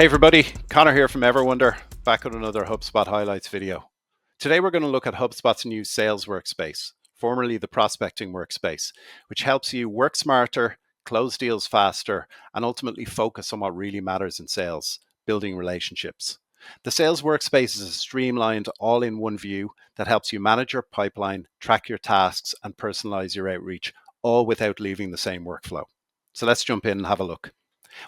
Hey everybody, Conor here from Wonder, back with another HubSpot highlights video. Today we're going to look at HubSpot's new sales workspace, formerly the prospecting workspace, which helps you work smarter, close deals faster, and ultimately focus on what really matters in sales, building relationships. The sales workspace is a streamlined, all-in-one view that helps you manage your pipeline, track your tasks, and personalize your outreach, all without leaving the same workflow. So let's jump in and have a look.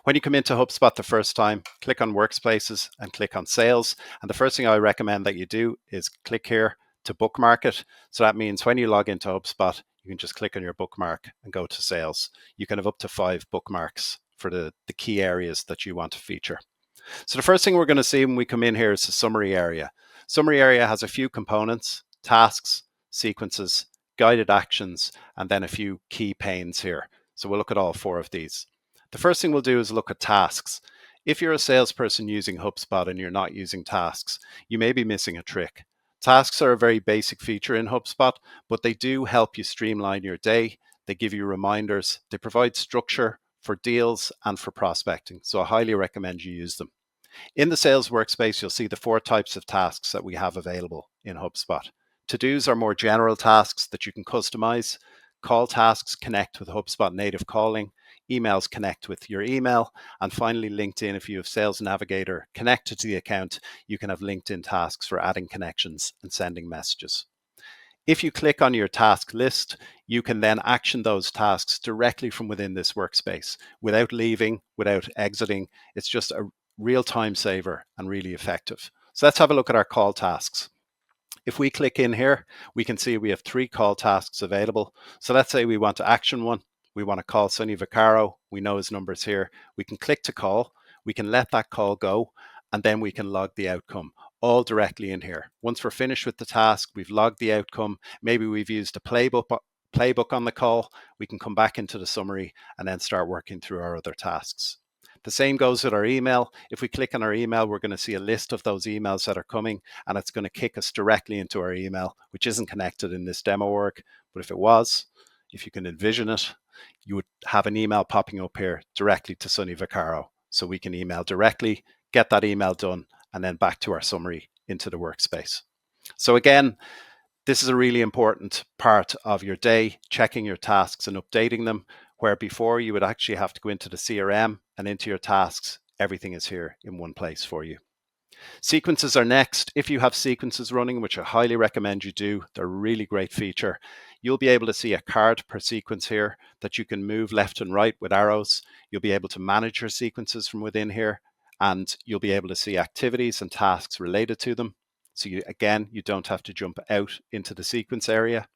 When you come into HubSpot the first time, click on Workspaces and click on Sales. And the first thing I recommend that you do is click here to bookmark it. So that means when you log into HubSpot, you can just click on your bookmark and go to Sales. You can have up to 5 bookmarks for the key areas that you want to feature. So the first thing we're going to see when we come in here is the summary area. Summary area has a few components: tasks, sequences, guided actions, and then a few key panes here. So we'll look at all 4 of these. The first thing we'll do is look at tasks. If you're a salesperson using HubSpot and you're not using tasks, you may be missing a trick. Tasks are a very basic feature in HubSpot, but they do help you streamline your day. They give you reminders. They provide structure for deals and for prospecting. So I highly recommend you use them. In the sales workspace, you'll see the 4 types of tasks that we have available in HubSpot. To-dos are more general tasks that you can customize. Call tasks connect with HubSpot native calling. Emails connect with your email. And finally, LinkedIn, if you have Sales Navigator connected to the account, you can have LinkedIn tasks for adding connections and sending messages. If you click on your task list, you can then action those tasks directly from within this workspace without leaving, without exiting. It's just a real time saver and really effective. So let's have a look at our call tasks. If we click in here, we can see we have 3 call tasks available. So let's say we want to action one. We want to call Sonny Vaccaro. We know his number's here. We can click to call. We can let that call go, and then we can log the outcome all directly in here. Once we're finished with the task, we've logged the outcome. Maybe we've used a playbook on the call. We can come back into the summary and then start working through our other tasks. The same goes with our email. If we click on our email, we're going to see a list of those emails that are coming, and it's going to kick us directly into our email, which isn't connected in this demo org. But if it was, if you can envision it, you would have an email popping up here directly to Sonny Vaccaro. So we can email directly, get that email done, and then back to our summary into the workspace. So again, this is a really important part of your day, checking your tasks and updating them, where before you would actually have to go into the CRM and into your tasks. Everything is here in one place for you. Sequences are next. If you have sequences running, which I highly recommend you do, they're a really great feature. You'll be able to see a card per sequence here that you can move left and right with arrows. You'll be able to manage your sequences from within here, and you'll be able to see activities and tasks related to them. So you don't have to jump out into the sequence area.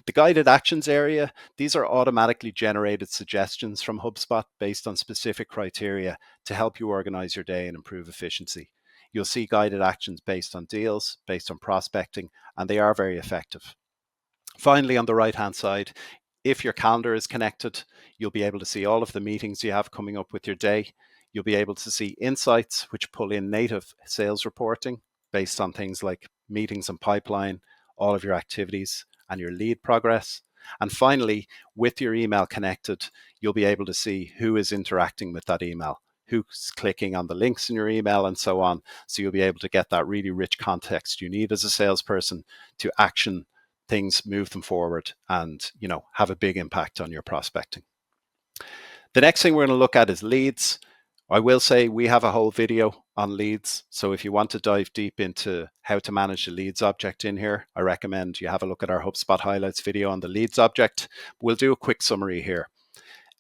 The guided actions area, these are automatically generated suggestions from HubSpot based on specific criteria to help you organize your day and improve efficiency. You'll see guided actions based on deals, based on prospecting, and they are very effective. Finally, on the right-hand side, if your calendar is connected, you'll be able to see all of the meetings you have coming up with your day. You'll be able to see insights, which pull in native sales reporting based on things like meetings and pipeline, all of your activities, and your lead progress. And finally, with your email connected, you'll be able to see who is interacting with that email, who's clicking on the links in your email, and so on. So you'll be able to get that really rich context you need as a salesperson to action things, move them forward, and have a big impact on your prospecting. The next thing we're going to look at is leads. I will say we have a whole video on leads. So if you want to dive deep into how to manage the leads object in here, I recommend you have a look at our HubSpot highlights video on the leads object. We'll do a quick summary here.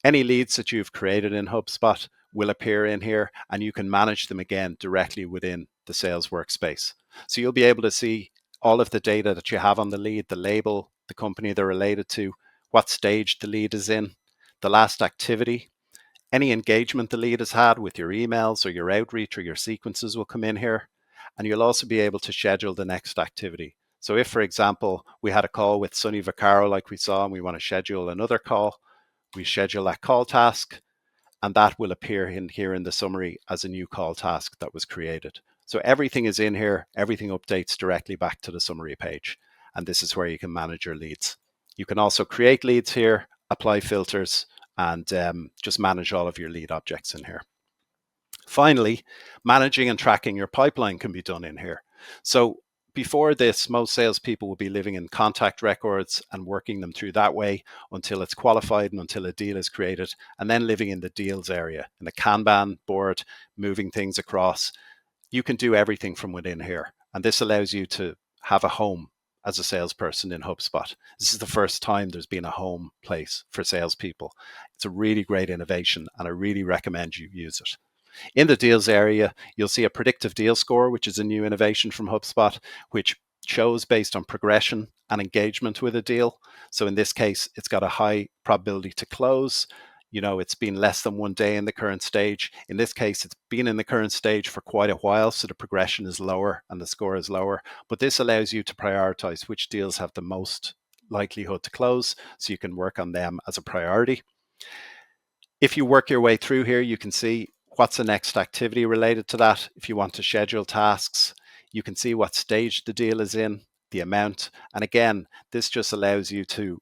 Any leads that you've created in HubSpot will appear in here, and you can manage them again directly within the sales workspace. So you'll be able to see all of the data that you have on the lead, the label, the company they're related to, what stage the lead is in, the last activity, any engagement the lead has had with your emails or your outreach or your sequences will come in here. And you'll also be able to schedule the next activity. So if, for example, we had a call with Sonny Vaccaro like we saw, and we want to schedule another call, we schedule that call task, and that will appear in here in the summary as a new call task that was created. So everything is in here, everything updates directly back to the summary page. And this is where you can manage your leads. You can also create leads here, apply filters, and just manage all of your lead objects in here. Finally, managing and tracking your pipeline can be done in here. So before this, most salespeople will be living in contact records and working them through that way until it's qualified and until a deal is created, and then living in the deals area, in the Kanban board, moving things across. You can do everything from within here. And this allows you to have a home as a salesperson in HubSpot. This is the first time there's been a home place for salespeople. It's a really great innovation, and I really recommend you use it. In the deals area, you'll see a predictive deal score, which is a new innovation from HubSpot, which shows based on progression and engagement with a deal. So in this case, it's got a high probability to close. It's been less than 1 day in the current stage. In this case, it's been in the current stage for quite a while, so the progression is lower and the score is lower. But this allows you to prioritize which deals have the most likelihood to close, so you can work on them as a priority. If you work your way through here, you can see what's the next activity related to that. If you want to schedule tasks, you can see what stage the deal is in, the amount. And again, this just allows you to,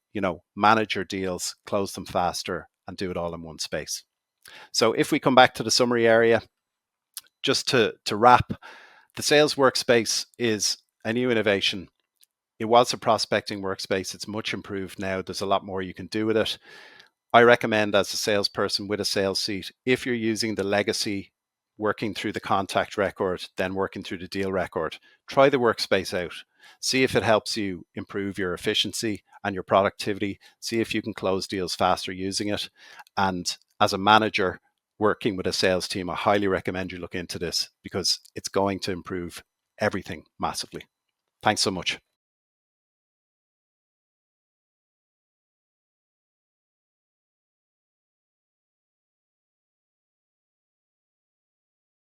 manage your deals, close them faster, and do it all in one space. So if we come back to the summary area, just to wrap, the sales workspace is a new innovation. It was a prospecting workspace. It's much improved now. There's a lot more you can do with it. I recommend, as a salesperson with a sales seat, if you're using the legacy, working through the contact record, then working through the deal record, try the workspace out. See if it helps you improve your efficiency and your productivity. See if you can close deals faster using it. And as a manager working with a sales team, I highly recommend you look into this because it's going to improve everything massively. Thanks so much.